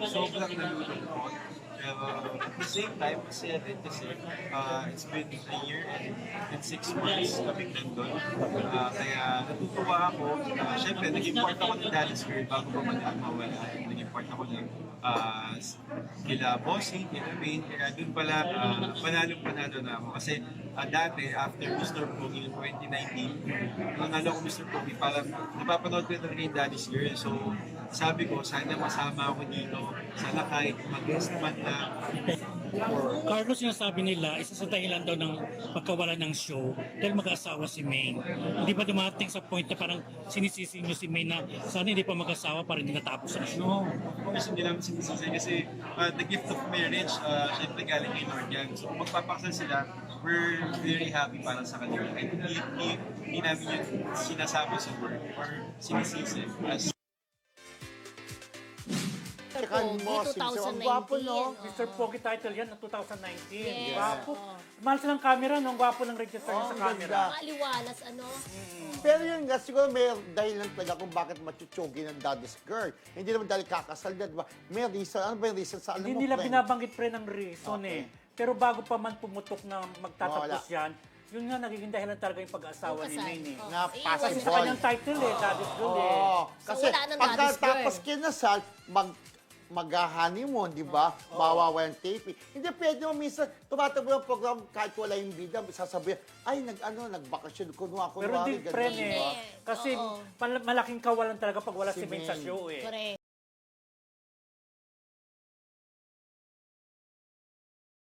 sobrang nalulungkot. Pero at the same time, masaya din kasi it's been a year and 6 months kaming nandun. Kaya natutuwa ako. Siyempre, naging part ako ng Dallas Girl bago pa mawala. Naging part ako ng kila Bossing, kila Main. Kaya dun pala, panalo na ako. Kasi dati, after Mr. Pogi in 2019, nung nalo ko Mr. Pogi, parang napapanood ko talaga yung Daddy's Girl. So, sabi ko, sana masama ako dito. Sana kahit mag-guest man lang. Carlos, sinasabi nila, isa sa dahilan daw ng pagkawala ng show dahil mag-asawa si Maine. Hindi ba dumating sa point na parang sinisisi nyo si Maine na sana hindi pa mag-asawa para hindi natapos ang show? No, of course, hindi namin sinisisi kasi the gift of marriage, syempre galing kay Lord yan. So kung magpapakasal sila, we're very happy para sa kanila. And hindi namin yun sinasama sa work or sinisisi. As Pogi, Mo, Simpson. Ang gwapo, 2019. no? Mr. Pogi title yan ng 2019. Yes. Gwapo. Mahal silang camera, no? Ang gwapo ng register niya sa ang camera. ganda. Maaliwalas, ano? Pero yun nga, siguro may dahilan talaga kung bakit machuchugi ng Daddy's Girl. Hindi naman dahil kakasal na, di ba? May reason. Ano ba yung reason sa alam mo, Hindi nila friend? binabanggit pre ng reason Okay. Pero bago pa man pumutok na magtatapos Wala. yan, yun nga nagiging dahilan talaga yung pag-asawa Yung ni kasal. Maine. Oh. Na Iiwan Kasi sa possible. kanyang title Daddy's Girl Oo. So, Kasi wala nang Daddy's pagkatapos Girl. kinasal, mag-honeymoon, di ba? Mawawa yung taping. Hindi pwede mo minsan, tumatakbo yung program kahit wala yung bida, sasabihin, ay, nagbakasyon, kunwari, Pero hindi ganun, friend di eh. ba? Hindi. Kasi Oo. malaking kawalan talaga pag wala Si si Maine sa Maine. show eh. Correct.